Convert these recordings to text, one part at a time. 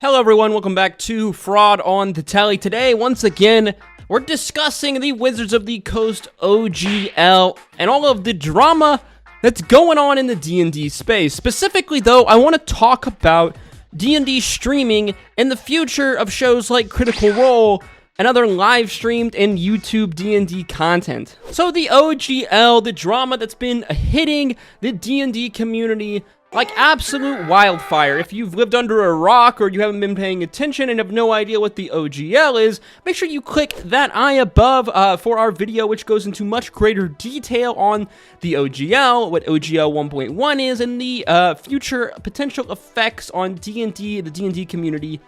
Hello everyone, welcome back to Fraud on the Telly. Today, once again, we're discussing the Wizards of the Coast OGL and all of the drama that's going on in the D&D space. Specifically though, I want to talk about D&D streaming and the future of shows like Critical Role and other live streamed and YouTube D&D content. So the OGL, the drama that's been hitting the D&D community like absolute wildfire. If you've lived under a rock or you haven't been paying attention and have no idea what the OGL is, make sure you click that eye above for our video, which goes into much greater detail on the OGL, what OGL 1.1 is, and the future potential effects on D&D, the D&D community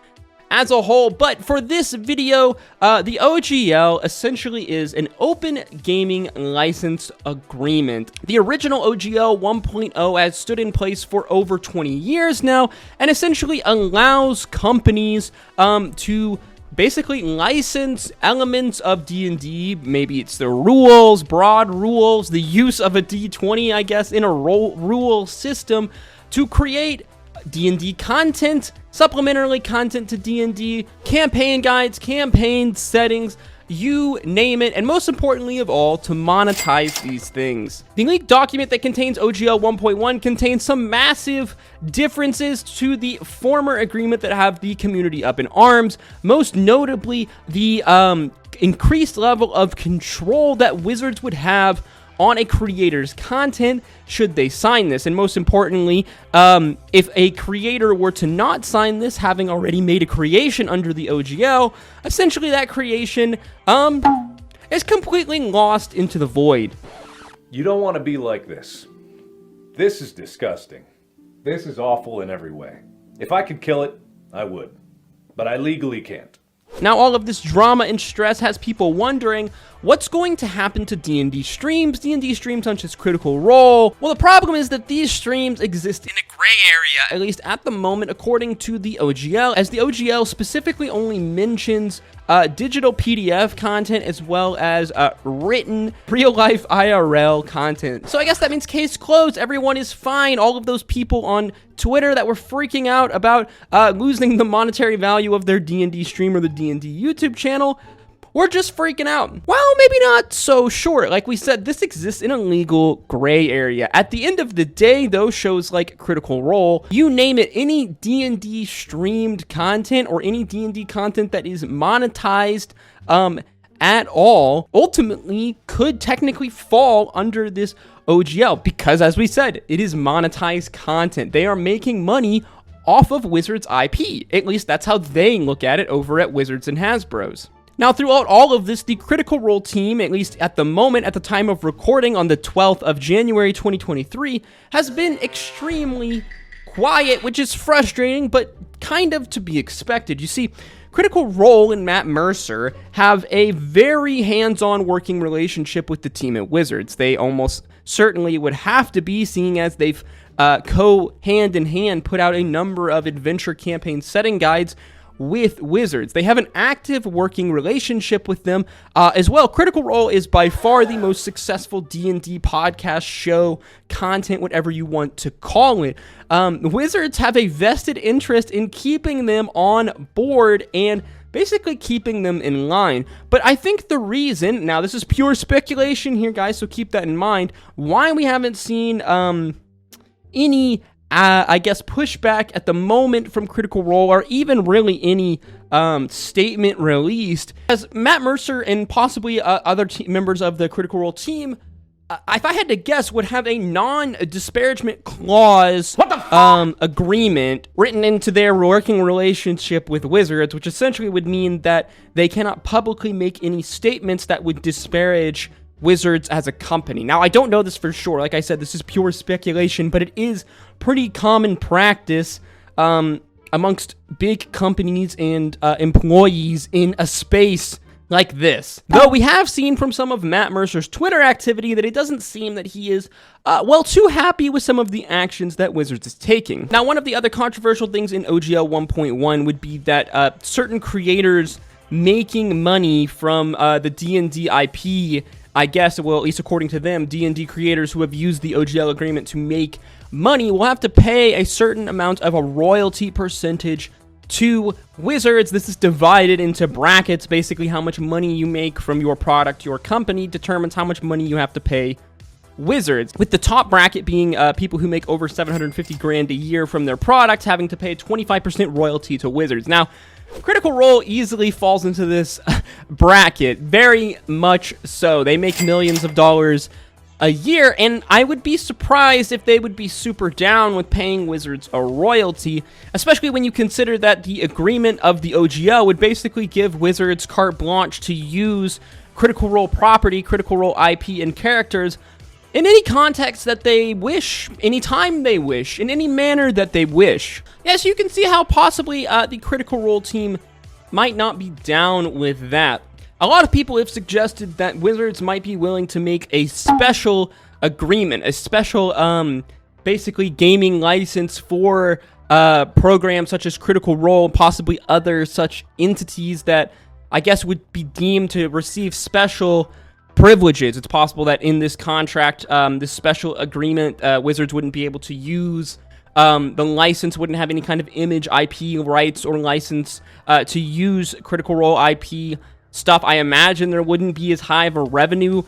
as a whole. But for this video, the OGL essentially is an open gaming license agreement. The original OGL 1.0 has stood in place for over 20 years now, and essentially allows companies to basically license elements of D&D. Maybe it's the rules, broad rules, the use of a D20, I guess, in a rule system to create D&D content, supplementary content to D&D, campaign guides, campaign settings, you name it, and most importantly of all, to monetize these things. The leaked document that contains OGL 1.1 contains some massive differences to the former agreement that have the community up in arms, most notably the increased level of control that Wizards would have on a creator's content should they sign this. And most importantly, if a creator were to not sign this, having already made a creation under the OGL, essentially that creation is completely lost into the void. You don't want to be like this. This is disgusting. This is awful in every way. If I could kill it, I would. But I legally can't. Now, all of this drama and stress has people wondering what's going to happen to D&D streams such as Critical Role. Well, the problem is that these streams exist in a gray area, at least at the moment, according to the OGL, as the OGL specifically only mentions digital PDF content as well as written real-life IRL content. So I guess that means case closed. Everyone is fine. All of those people on Twitter that were freaking out about losing the monetary value of their D&D stream or the D&D YouTube channel, we're just freaking out. Well, maybe not so sure. Like we said, this exists in a legal gray area. At the end of the day, those shows like Critical Role, you name it, any D&D streamed content or any D&D content that is monetized at all, ultimately could technically fall under this OGL because, as we said, it is monetized content. They are making money off of Wizards IP. At least that's how they look at it over at Wizards and Hasbro's. Now, throughout all of this, the Critical Role team, at least at the moment, at the time of recording on the 12th of January 2023, has been extremely quiet, which is frustrating, but kind of to be expected. You see, Critical Role and Matt Mercer have a very hands-on working relationship with the team at Wizards. They almost certainly would have to be, seeing as they've hand-in-hand put out a number of adventure campaign setting guides with Wizards. They have an active working relationship with them as well. Critical Role is by far the most successful D&D podcast show, content, whatever you want to call it. Wizards have a vested interest in keeping them on board and basically keeping them in line. But I think the reason, now this is pure speculation here, guys, so keep that in mind, why we haven't seen any I guess pushback at the moment from Critical Role, or even really any statement released, as Matt Mercer and possibly other members of the Critical Role team, if I had to guess, would have a non-disparagement clause agreement written into their working relationship with Wizards, which essentially would mean that they cannot publicly make any statements that would disparage Wizards as a company. Now, I don't know this for sure. Like I said, this is pure speculation, but it is pretty common practice amongst big companies and employees in a space like this. Though we have seen from some of Matt Mercer's Twitter activity that it doesn't seem that he is, well, too happy with some of the actions that Wizards is taking. Now, one of the other controversial things in OGL 1.1 would be that certain creators making money from the D&D IP, I guess, well, at least according to them, D&D creators who have used the OGL agreement to make money will have to pay a certain amount of a royalty percentage to Wizards. This is divided into brackets. Basically, how much money you make from your product, your company, determines how much money you have to pay Wizards, with the top bracket being people who make over 750 grand a year from their product having to pay 25% royalty to Wizards. Now, Critical Role easily falls into this bracket, very much so. They make millions of dollars a year, and I would be surprised if they would be super down with paying Wizards a royalty, especially when you consider that the agreement of the OGL would basically give Wizards carte blanche to use Critical Role property, Critical Role IP, and characters in any context that they wish, anytime they wish, in any manner that they wish. Yes, you can see how possibly the Critical Role team might not be down with that. A lot of people have suggested that Wizards might be willing to make a special agreement, a special, basically gaming license for programs such as Critical Role, possibly other such entities that I guess would be deemed to receive special privileges. It's possible that in this contract, this special agreement, Wizards wouldn't be able to use the license, wouldn't have any kind of image IP rights or license to use Critical Role IP stuff. I imagine there wouldn't be as high of a revenue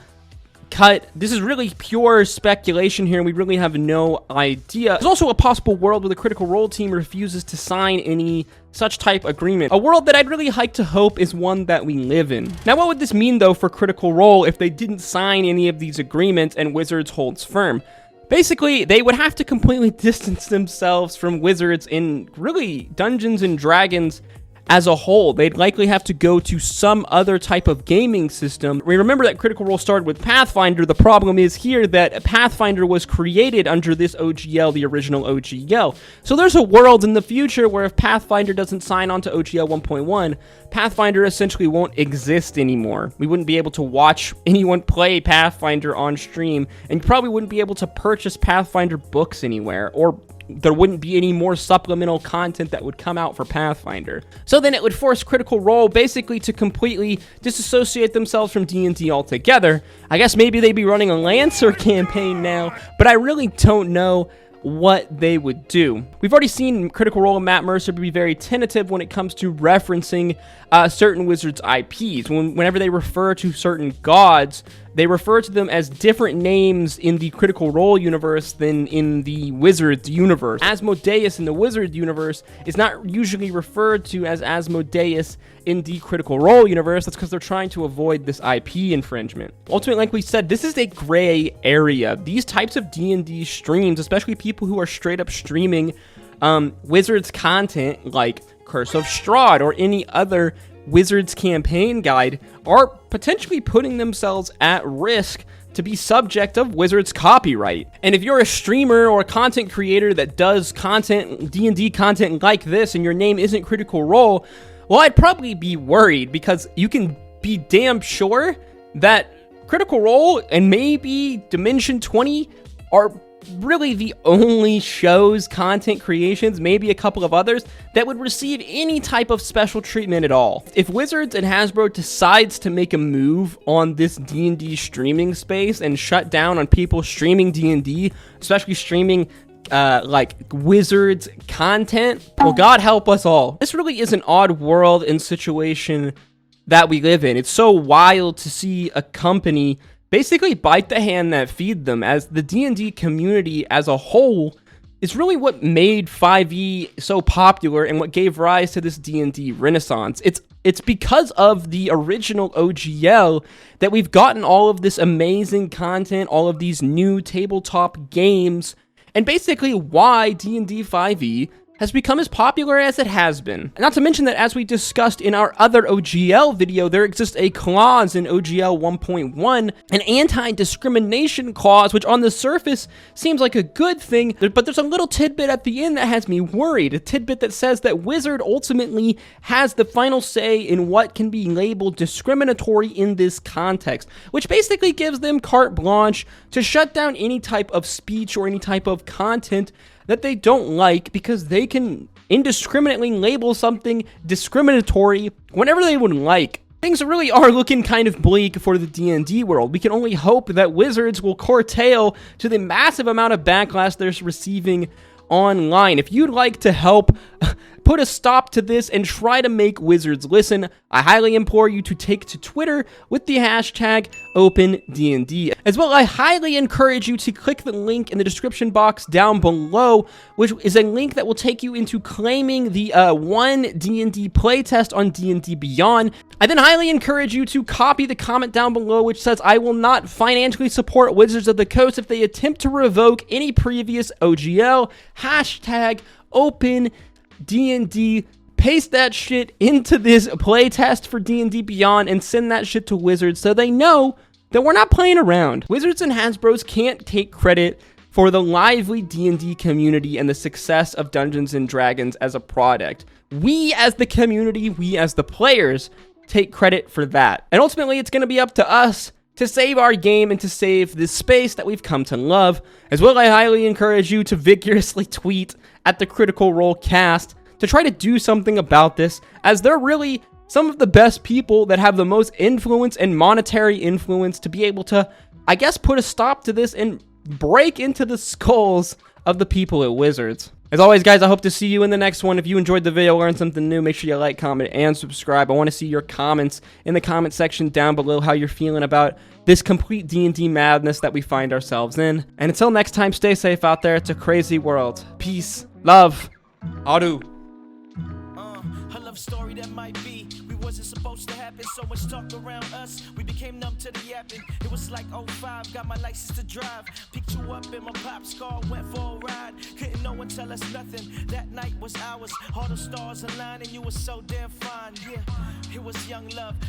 cut. This is really pure speculation here, and we really have no idea. There's also a possible world where the Critical Role team refuses to sign any such type agreement. A world that I'd really like to hope is one that we live in. Now, what would this mean, though, for Critical Role if they didn't sign any of these agreements and Wizards holds firm? Basically, they would have to completely distance themselves from Wizards in really Dungeons and Dragons as a whole. They'd likely have to go to some other type of gaming system. We remember that Critical Role started with Pathfinder. The problem is here that Pathfinder was created under this OGL, the original OGL. So there's a world in the future where if Pathfinder doesn't sign on to OGL 1.1, Pathfinder essentially won't exist anymore. We wouldn't be able to watch anyone play Pathfinder on stream, and you probably wouldn't be able to purchase Pathfinder books anywhere, or there wouldn't be any more supplemental content that would come out for Pathfinder. So then it would force Critical Role basically to completely disassociate themselves from D&D altogether. I guess maybe they'd be running a Lancer campaign now, but I really don't know what they would do. We've already seen Critical Role and Matt Mercer be very tentative when it comes to referencing certain Wizards IPs. Whenever they refer to certain gods, they refer to them as different names in the Critical Role universe than in the Wizards universe. Asmodeus in the Wizards universe is not usually referred to as Asmodeus in the Critical Role universe. That's because they're trying to avoid this IP infringement. Ultimately, like we said, this is a gray area. These types of D&D streams, especially people who are straight up streaming Wizards content like Curse of Strahd or any other Wizards campaign guide, are potentially putting themselves at risk to be subject of Wizards copyright. And if you're a streamer or a content creator that does content, D&D content like this, and your name isn't Critical Role, well, I'd probably be worried, because you can be damn sure that Critical Role and maybe Dimension 20 are really the only shows, content creations, maybe a couple of others, that would receive any type of special treatment at all. If Wizards and Hasbro decides to make a move on this D&D streaming space and shut down on people streaming D&D, especially streaming like Wizards content, well, God help us all. This really is an odd world and situation that we live in. It's so wild to see a company basically bite the hand that feed them, as the D&D community as a whole is really what made 5e so popular and what gave rise to this D&D renaissance. It's because of the original OGL that we've gotten all of this amazing content, all of these new tabletop games, and basically why D&D 5e has become as popular as it has been. Not to mention that, as we discussed in our other OGL video, there exists a clause in OGL 1.1, an anti-discrimination clause, which on the surface seems like a good thing, but there's a little tidbit at the end that has me worried. A tidbit that says that Wizard ultimately has the final say in what can be labeled discriminatory in this context, which basically gives them carte blanche to shut down any type of speech or any type of content that they don't like, because they can indiscriminately label something discriminatory whenever they would like. Things really are looking kind of bleak for the D&D world. We can only hope that Wizards will curtail to the massive amount of backlash they're receiving online. If you'd like to help put a stop to this and try to make Wizards listen, I highly implore you to take to Twitter with the hashtag OpenD&D. As well, I highly encourage you to click the link in the description box down below, which is a link that will take you into claiming the OneD&D playtest on D&D Beyond. I then highly encourage you to copy the comment down below which says I will not financially support Wizards of the Coast if they attempt to revoke any previous OGL, hashtag OpenD&D. Paste that shit into this playtest for D&D Beyond and send that shit to Wizards so they know that we're not playing around. Wizards and Hasbro's can't take credit for the lively D&D community and the success of Dungeons & Dragons as a product. We as the community, we as the players, take credit for that. And ultimately, it's going to be up to us to save our game and to save this space that we've come to love. As well, I highly encourage you to vigorously tweet at the Critical Role cast to try to do something about this, as they're really some of the best people that have the most influence and monetary influence to be able to, I guess, put a stop to this and break into the skulls of the people at Wizards. As always, guys, I hope to see you in the next one. If you enjoyed the video, learned something new, make sure you like, comment, and subscribe. I want to see your comments in the comment section down below, how you're feeling about this complete D&D madness that we find ourselves in. And until next time, stay safe out there. It's a crazy world. Peace, love, Adu. A love story that might be. We wasn't supposed to happen. So much talk around us. We became numb to the yapping. It was like 05. Got my license to drive. Picked you up in my pop's car. Went for a ride. Couldn't no one tell us nothing. That night was ours. All the stars aligned and you were so damn fine. Yeah, it was young love.